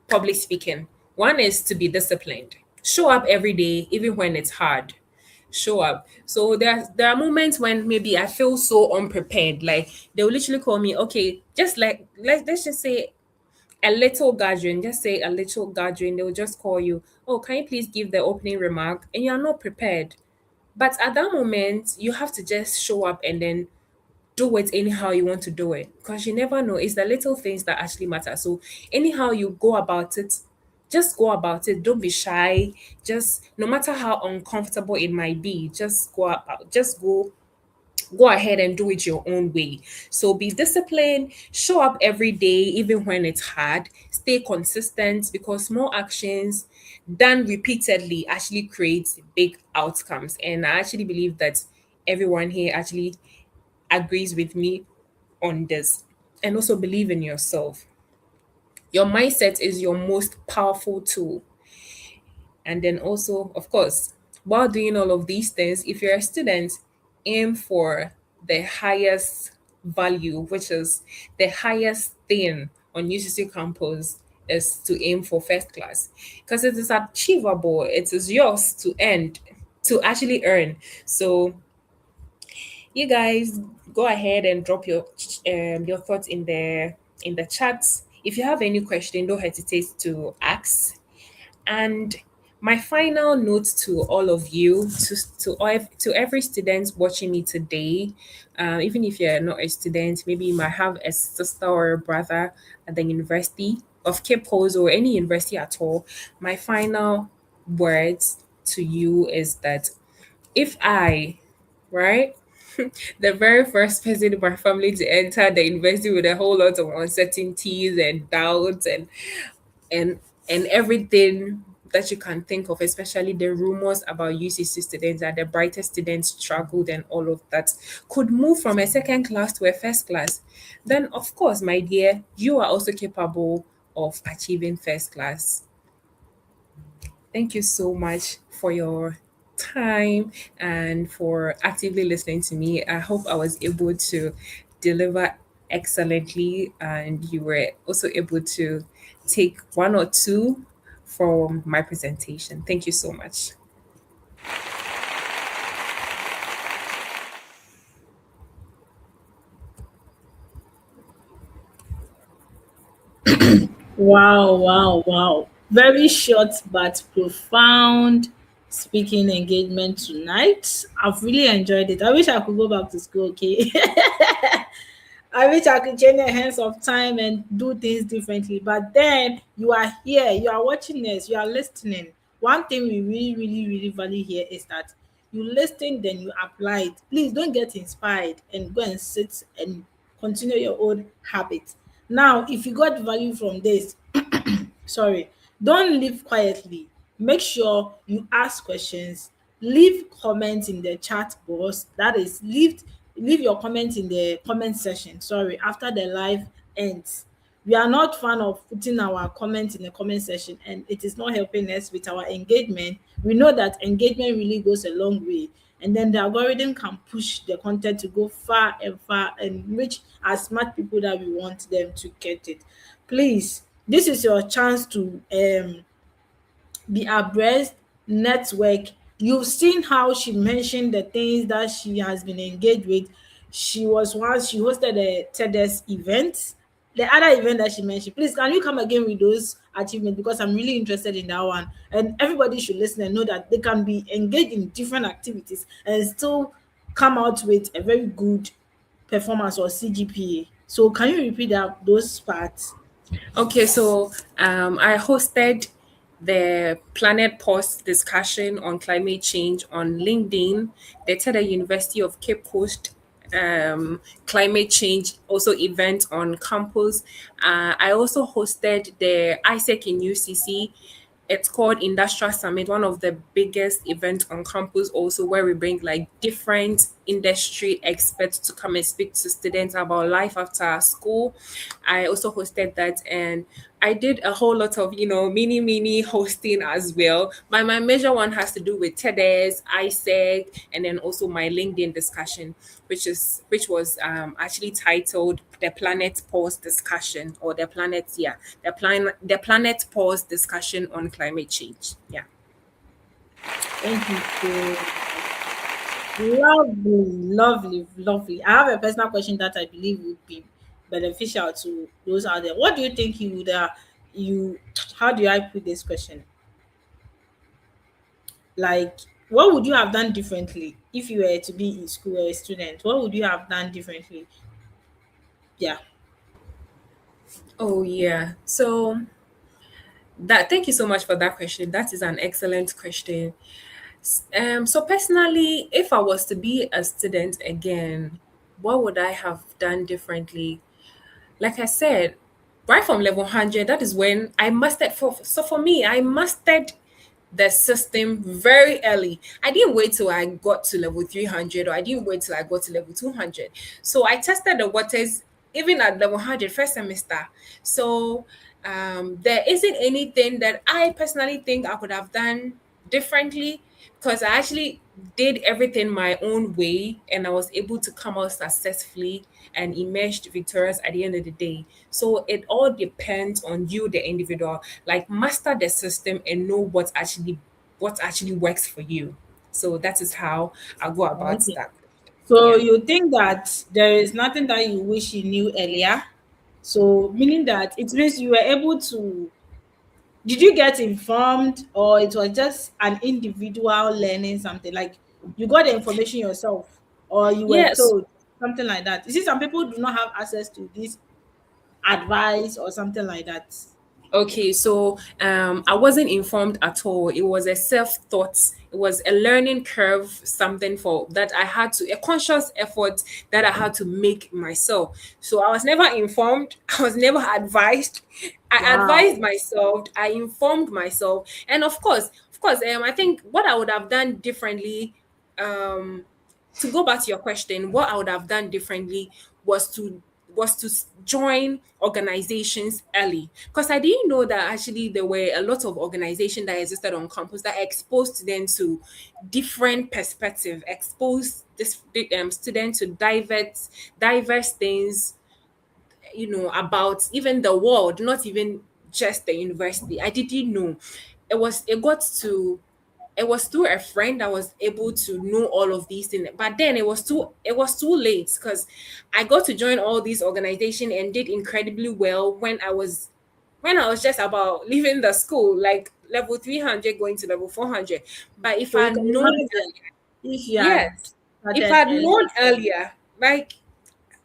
public speaking. One is to be disciplined. Show up every day, even when it's hard. Show up. So there are moments when maybe I feel so unprepared. Like they will literally call me, okay, just like let's just say a little gathering, just say a little gathering, they will just call you, oh, can you please give the opening remark? And you are not prepared. But at that moment, you have to just show up and then do it anyhow you want to do it, because you never know. It's the little things that actually matter. So anyhow you go about it, just go about it. Don't be shy. Just no matter how uncomfortable it might be, just go ahead and do it your own way. So be disciplined, show up every day even when it's hard, stay consistent, because small actions done repeatedly actually creates big outcomes. And I actually believe that everyone here actually agrees with me on this. And also believe in yourself. Your mindset is your most powerful tool. And then also, of course, while doing all of these things, if you're a student, aim for the highest value, which is the highest thing on UCC campus, is to aim for first class, because it is achievable. It is yours to actually earn. So you guys go ahead and drop your thoughts in the chats. If you have any question, don't hesitate to ask. And my final note to all of you, to every student watching me today, even if you're not a student, maybe you might have a sister or a brother at the University of Cape Coast or any university at all. My final words to you is that if I, right, the very first person in my family to enter the university with a whole lot of uncertainties and doubts and and everything that you can think of, especially the rumors about UCC students that the brightest students struggled and all of that, could move from a second class to a first class, then of course, my dear, you are also capable of achieving first class. Thank you so much for your time and for actively listening to me. I hope I was able to deliver excellently and you were also able to take one or two from my presentation. Thank you so much. Wow, wow, wow. Very short but profound speaking engagement tonight. I've really enjoyed it. I wish I could go back to school, okay? I wish I could change the hands of time and do things differently. But then you are here, you are watching this, you are listening. one thing we really, really, really value here is that you listen, then you apply it. Please don't get inspired and go and sit and continue your old habit. Now, if you got value from this, sorry, don't leave quietly. Make sure you ask questions, leave comments in the chat box. That is, leave your comments in the comment section, sorry, after the live ends. We are not fan of putting our comments in the comment section, and it is not helping us with our engagement. We know that engagement really goes a long way, and then the algorithm can push the content to go far and reach as much people that we want them to get it. Please, this is your chance to be abreast, network. You've seen how she mentioned the things that she has been engaged with. She hosted a TEDx event. The other event that she mentioned, please can you come again with those achievements, because I'm really interested in that one. And everybody should listen and know that they can be engaged in different activities and still come out with a very good performance or CGPA. So can you repeat those parts? Okay, so I hosted the Planet Pause discussion on climate change on LinkedIn, the TED University of Cape Coast climate change also event on campus. I also hosted the ISEC in UCC. It's called Industrial Summit, one of the biggest events on campus, also where we bring like different industry experts to come and speak to students about life after school. I also hosted that, and I did a whole lot of, mini hosting as well. But my major one has to do with TEDx, ISEC, and then also my LinkedIn discussion, which was actually titled the Planet Pause discussion, or the Planet Pause discussion on climate change. Yeah. Thank you so lovely, lovely, lovely. I have a personal question that I believe would be beneficial to those out there. What do you think you would you how do I put this question? Like, what would you have done differently if you were to be in school or a student? What would you have done differently? Yeah. Oh yeah. So thank you so much for that question. That is an excellent question. So personally, if I was to be a student again, what would I have done differently? Like I said, right from level 100, that is when I mastered. For me, I mastered the system very early. I didn't wait till I got to level 300, or I didn't wait till I got to level 200. So I tested the waters even at level 100 first semester. So there isn't anything that I personally think I could have done differently, because I actually did everything my own way and I was able to come out successfully and emerged victorious at the end of the day. So it all depends on you, the individual. Like, master the system and know what actually works for you. So that is how I go about Okay. that. So Yeah. you think that there is nothing that you wish you knew earlier? So meaning that it means you were able to. Did you get informed, or it was just an individual learning something? Like, you got the information yourself, or you were Yes. told something like that? You see, some people do not have access to this advice or something like that. Okay, so I wasn't informed at all. It was a self-thought. It was a learning curve, something for that I had to, a conscious effort that I had to make myself. So I was never informed. I was never advised. I advised Wow. myself. I informed myself, and of course, I think what I would have done differently, um, to go back to your question, what I would have done differently was to join organizations early, because I didn't know that actually there were a lot of organizations that existed on campus that exposed them to different perspective, exposed this student to diverse things, about even the world, not even just the university. I didn't know. It was through a friend I was able to know all of these things. But then it was too late, because I got to join all these organizations and did incredibly well when I was just about leaving the school, like level 300 going to level 400. But if So I you had can known imagine earlier, if you had yes, if started I had known earlier. earlier, like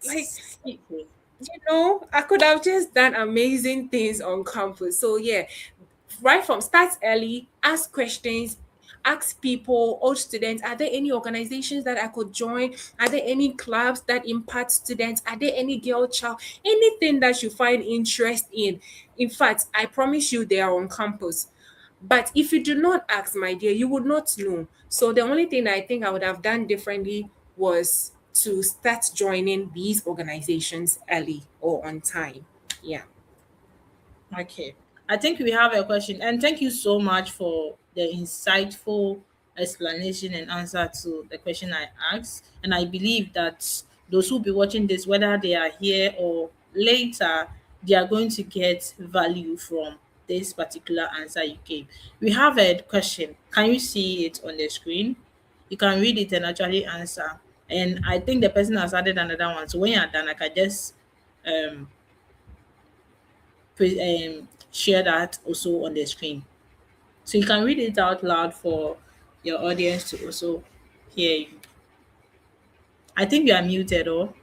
Okay. I could have just done amazing things on campus. So yeah, right from start early, ask questions, ask people, old students, are there any organizations that I could join? Are there any clubs that impact students? Are there any girl child? Anything that you find interest in. In fact, I promise you they are on campus. But if you do not ask, my dear, you would not know. So the only thing I think I would have done differently was to start joining these organizations early or on time. Yeah. Okay. I think we have a question, and thank you so much for the insightful explanation and answer to the question I asked. And I believe that those who will be watching this, whether they are here or later, they are going to get value from this particular answer you gave. We have a question. Can you see it on the screen? You can read it and actually answer. And I think the person has added another one. So when you're done, I can just um share that also on the screen. So you can read it out loud for your audience to also hear you. I think you are muted, or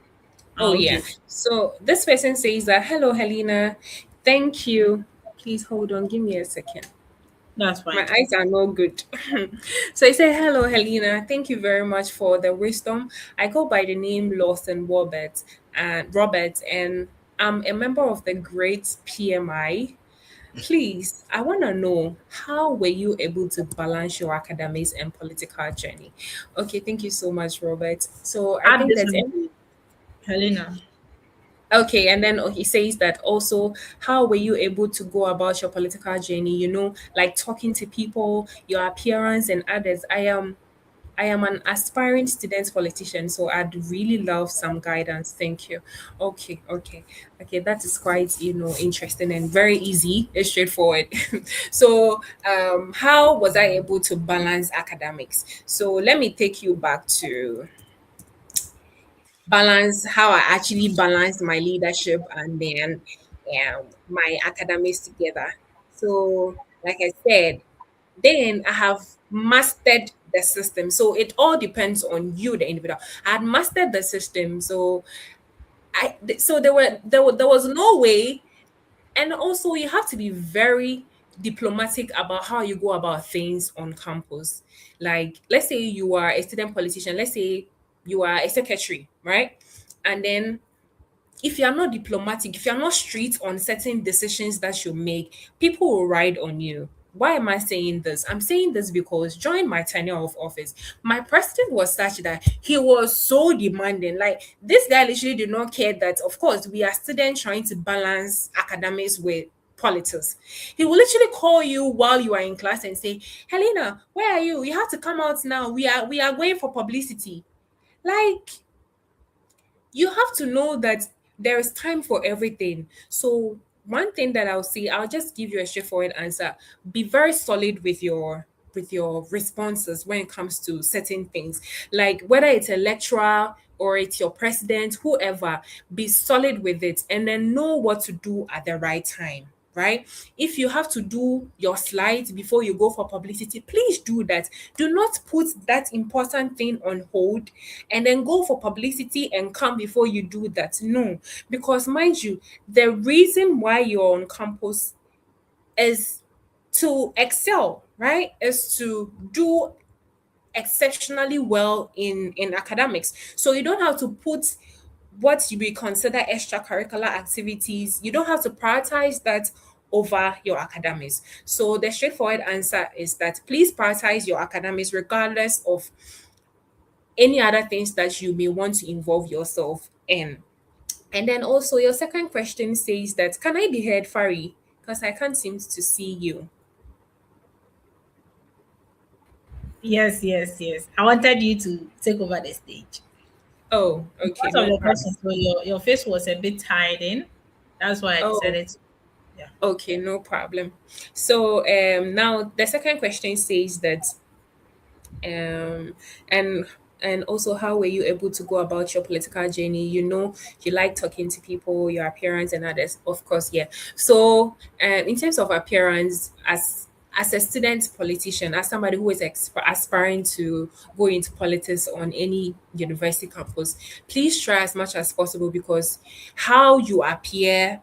Oh, yeah. okay, So this person says that, hello, Helena. Thank you. Please hold on. Give me a second. that's My fine. eyes are not good. So I say, hello, Helena. Thank you very much for the wisdom. I go by the name Lawson Robert, and I'm a member of the great PMI. Please, I want to know, how were you able to balance your academics and political journey? Okay, thank you so much, Robert. So I Add think this that one, please, Helena. okay, and then he says that also, how were you able to go about your political journey? Like talking to people, your appearance, and others. I am an aspiring student politician, so I'd really love some guidance. Thank you. Okay. That is quite interesting and very easy. It's straightforward. So, how was I able to balance academics? So let me take you back to balance how I actually balanced my leadership and then my academics together. So, like I said, then I have mastered the system. So it all depends on you, the individual. I had mastered the system. So so there was no way, and also you have to be very diplomatic about how you go about things on campus. Like, let's say you are a student politician, let's say you are a secretary, right? And then if you are not diplomatic, if you are not strict on certain decisions that you make, people will ride on you. Why am I saying this? I'm saying this because during my tenure of office, my president was such that he was so demanding. Like, this guy literally did not care that, of course, we are students trying to balance academics with politics. He will literally call you while you are in class and say, Helena, where are you? You have to come out now. We are going for publicity. Like, you have to know that there is time for everything. So one thing that I'll say, I'll just give you a straightforward answer. Be very solid with your responses when it comes to certain things. Like, whether it's a lecturer or it's your president, whoever, be solid with it and then know what to do at the right time. Right? If you have to do your slides before you go for publicity, please do that. Do not put that important thing on hold and then go for publicity and come before you do that. No, because mind you, the reason why you're on campus is to excel, right? Is to do exceptionally well in academics. So you don't have to put what you would consider extracurricular activities, you don't have to prioritize that over your academics. So the straightforward answer is that please prioritize your academics regardless of any other things that you may want to involve yourself in. And then also your second question says that, can I be heard, Fari? Because I can't seem to see you. Yes, yes, yes. I wanted you to take over the stage. Oh, okay, Because of no the problem. question, so your face was a bit tied in. That's why I Oh, decided to, yeah. okay, no problem. So now the second question says that um and and also, how were you able to go about your political journey? You like talking to people, your appearance and others, of course. Yeah. So in terms of appearance, as a student politician, as somebody who is aspiring to go into politics on any university campus, please try as much as possible, because how you appear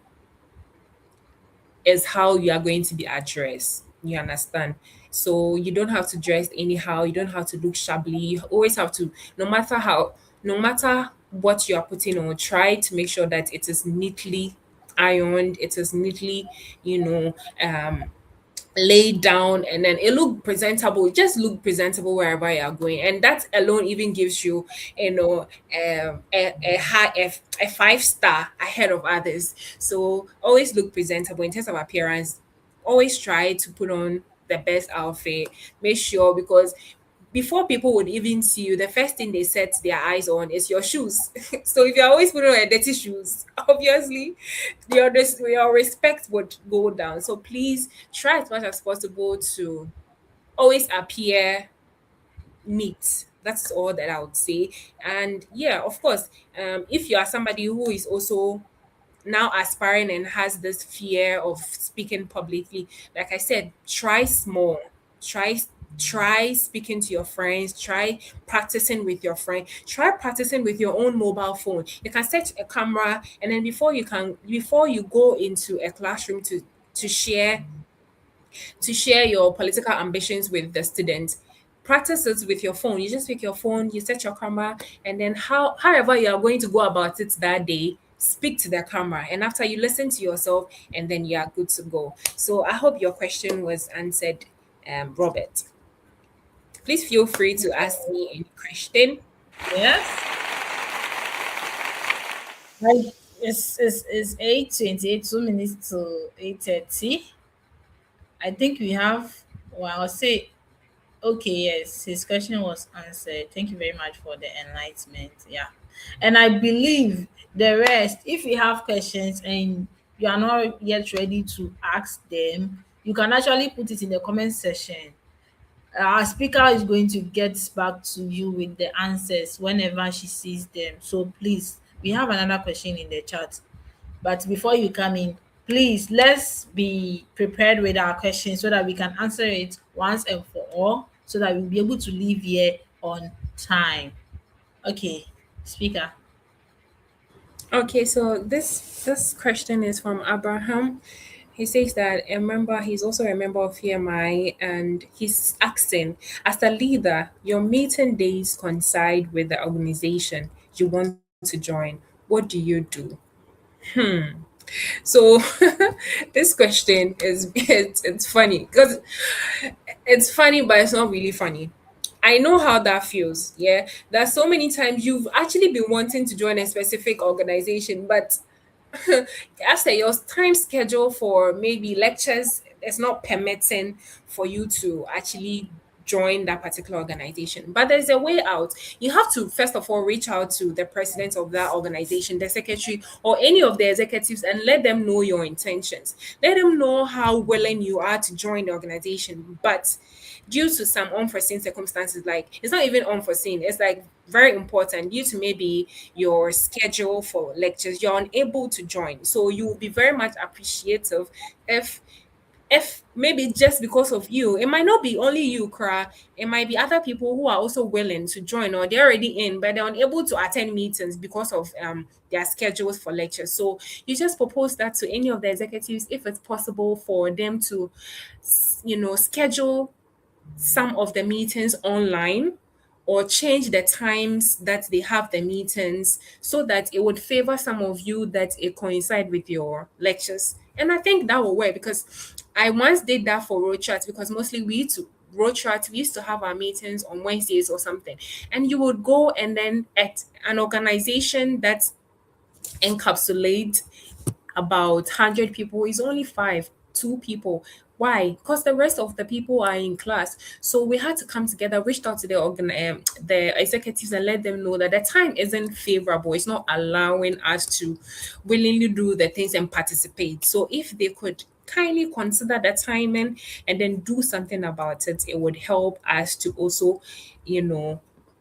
is how you are going to be addressed. You understand? So you don't have to dress anyhow. You don't have to look shabbily. You always have to, no matter what you are putting on, try to make sure that it is neatly ironed. It is neatly, you know, laid down, and then it look presentable. It just look presentable wherever you are going, and that alone even gives you, you know, a 5 star ahead of others. So always look presentable in terms of appearance. Always try to put on the best outfit. Make sure, because before people would even see you, the first thing they set their eyes on is your shoes. So if you're always putting on your dirty shoes, obviously your respect would go down. So please try as much as possible to always appear neat. That's all that I would say. And yeah, of course, if you are somebody who is also now aspiring and has this fear of speaking publicly, like I said, try small. Try try speaking to your friends, try practicing with your friend, try practicing with your own mobile phone. You can set a camera, and then before you go into a classroom to share to share your political ambitions with the students, practice it with your phone. You just pick your phone, you set your camera, and then however you are going to go about it that day, speak to the camera. And after you listen to yourself, and then you are good to go. So I hope your question was answered, Robert. Please feel free to ask me any question. Yes. Like it's 8:28, 2 minutes to 8:30. I think we have, well, I'll say, okay, yes, his question was answered. Thank you very much for the enlightenment. Yeah. And I believe the rest, if you have questions and you are not yet ready to ask them, you can actually put it in the comment section. Our speaker is going to get back to you with the answers whenever she sees them. So please, we have another question in the chat. But before you come in, please let's be prepared with our questions so that we can answer it once and for all, so that we'll be able to leave here on time. Okay, speaker. Okay, so this question is from Abraham. He says that he's also a member of PMI, and he's asking, as a leader, your meeting days coincide with the organization you want to join. What do you do? So this question is it's funny because it's funny, but it's not really funny. I know how that feels. Yeah. There's so many times you've actually been wanting to join a specific organization, but after your time schedule for maybe lectures is not permitting for you to actually join that particular organization. But there's a way out. You have to first of all reach out to the president of that organization, the secretary, or any of the executives, and let them know your intentions. Let them know how willing you are to join the organization. But due to some unforeseen circumstances, like it's not even unforeseen, it's like very important, due to maybe your schedule for lectures, you're unable to join. So you will be very much appreciative if maybe just because of you, it might not be only you, Kra, it might be other people who are also willing to join, or they're already in, but they're unable to attend meetings because of their schedules for lectures. So you just propose that to any of the executives, if it's possible for them to, schedule some of the meetings online, or change the times that they have the meetings, so that it would favor some of you, that it coincide with your lectures. And I think that will work, because I once did that for road chat, because mostly we used to have our meetings on Wednesdays or something. And you would go, and then at an organization that encapsulate about 100 people, is only 2 people. Why? Because the rest of the people are in class. So we had to come together, reached out to the executives, and let them know that the time isn't favorable. It's not allowing us to willingly do the things and participate. So if they could kindly consider the timing and then do something about it, it would help us to also, you know,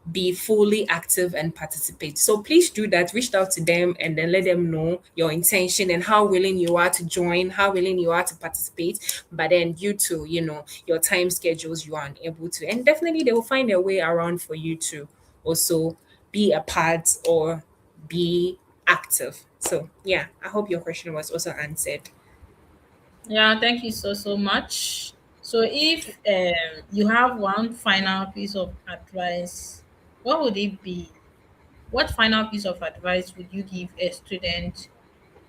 be fully active and participate. So please do that. Reach out to them, and then let them know your intention and how willing you are to join, how willing you are to participate. But then due to, your time schedules, you are unable to. And definitely they will find a way around for you to also be a part or be active. So yeah, I hope your question was also answered. Yeah, thank you so much. So if you have one final piece of advice, what would it be? What final piece of advice would you give a student,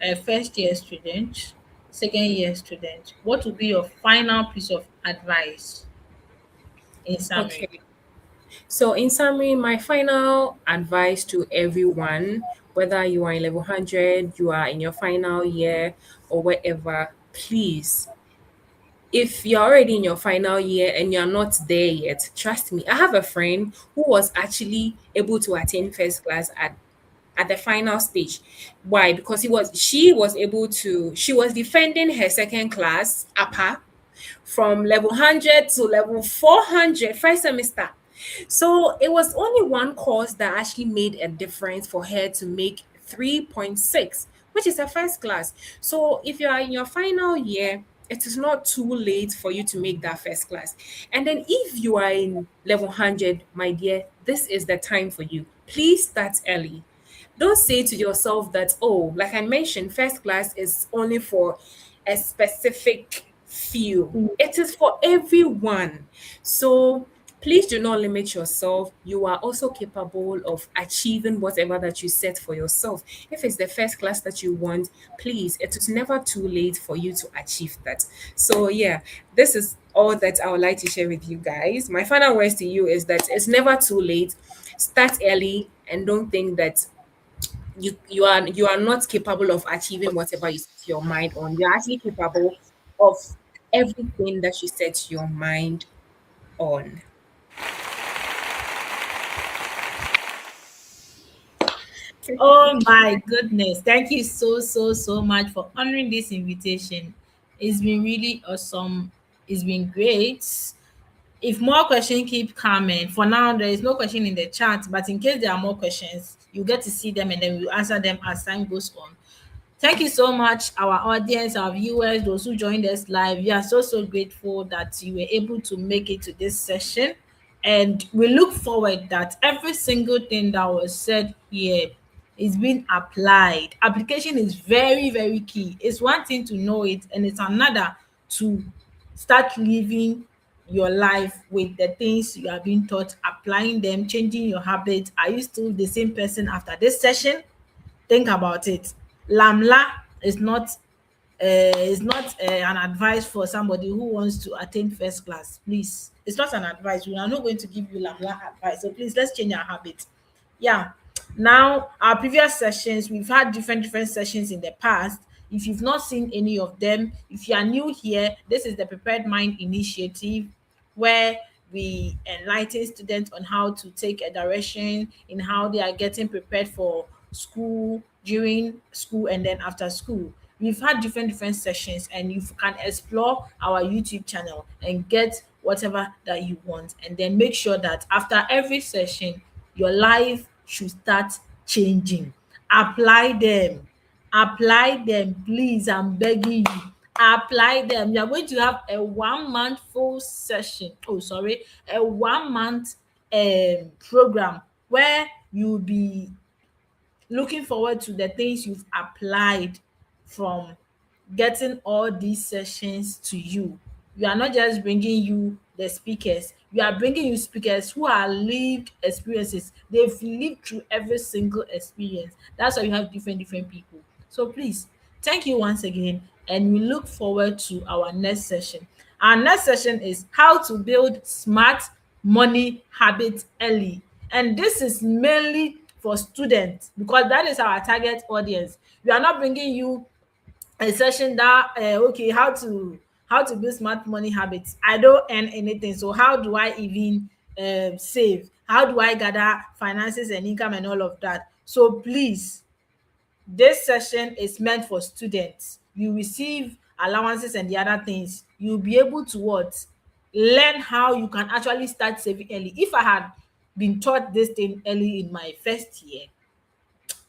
a first year student, second year student? What would be your final piece of advice in summary? Okay. So, in summary, my final advice to everyone, whether you are in level 100, you are in your final year, or wherever, please, if you're already in your final year and you're not there yet, trust me. I have a friend who was actually able to attain first class at the final stage. Why? Because she was defending her second class upper from level 100 to level 400 first semester. So it was only one course that actually made a difference for her to make 3.6, which is a first class. So if you are in your final year, it is not too late for you to make that first class. And then if you are in level 100, my dear, this is the time for you. Please start early. Don't say to yourself that, oh, like I mentioned, first class is only for a specific few. It is for everyone. So please do not limit yourself. You are also capable of achieving whatever that you set for yourself. If it's the first class that you want, please, it is never too late for you to achieve that. So, yeah, this is all that I would like to share with you guys. My final words to you is that it's never too late. Start early and don't think that you are not capable of achieving whatever you set your mind on. You're actually capable of everything that you set your mind on. Oh my goodness. Thank you so, so, so much for honoring this invitation. It's been really awesome. It's been great. If more questions keep coming, for now there is no question in the chat, but in case there are more questions, you get to see them and then we'll answer them as time goes on. Thank you so much, our audience, our viewers, those who joined us live. We are so, so grateful that you were able to make it to this session. And we look forward that every single thing that was said here is being applied. Application is very, very key. It's one thing to know it, and it's another to start living your life with the things you are being taught, applying them, changing your habits. Are you still the same person after this session? Think about it. Lamla is not an advice for somebody who wants to attain first class. Please, it's not an advice. We are not going to give you lamla advice. So please, let's change our habit. Yeah. Now, our previous sessions, we've had different sessions in the past. If you've not seen any of them, if you are new here, this is the Prepared Mind Initiative, where we enlighten students on how to take a direction in how they are getting prepared for school, during school, and then after school. We've had different sessions, and you can explore our YouTube channel and get whatever that you want. And then make sure that after every session, your life should start changing. Apply them. Apply them, please. I'm begging you. Apply them. You're going to have a 1 month full session. Oh, sorry, a 1 month program where you'll be looking forward to the things you've applied from getting all these sessions to you. We are not just bringing you the speakers, we are bringing you speakers who are lived experiences. They've lived through every single experience. That's why you have different people. So please, thank you once again, and we look forward to our next session. Our next session is how to build smart money habits early. And this is mainly for students because that is our target audience. We are not bringing you a session that okay, how to build smart money habits. I don't earn anything, so how do I even save? How do I gather finances and income and all of that? So please, this session is meant for students. You receive allowances and the other things. You'll be able to what? Learn how you can actually start saving early. If I had been taught this thing early in my first year,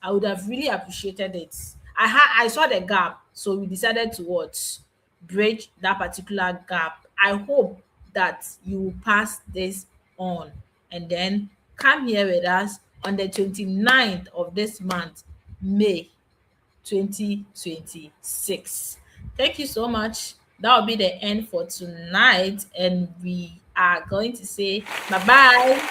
I would have really appreciated it. I saw the gap, so we decided to what? Bridge that particular gap. I hope that you will pass this on and then come here with us on the 29th of this month, May 2026. Thank you so much. that will be the end for tonight, and we are going to say bye bye.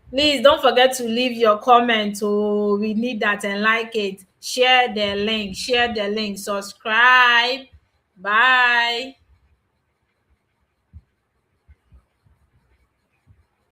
Please don't forget to leave your comment. Oh, we need that, and like it. Share the link. Share the link. Subscribe. Bye.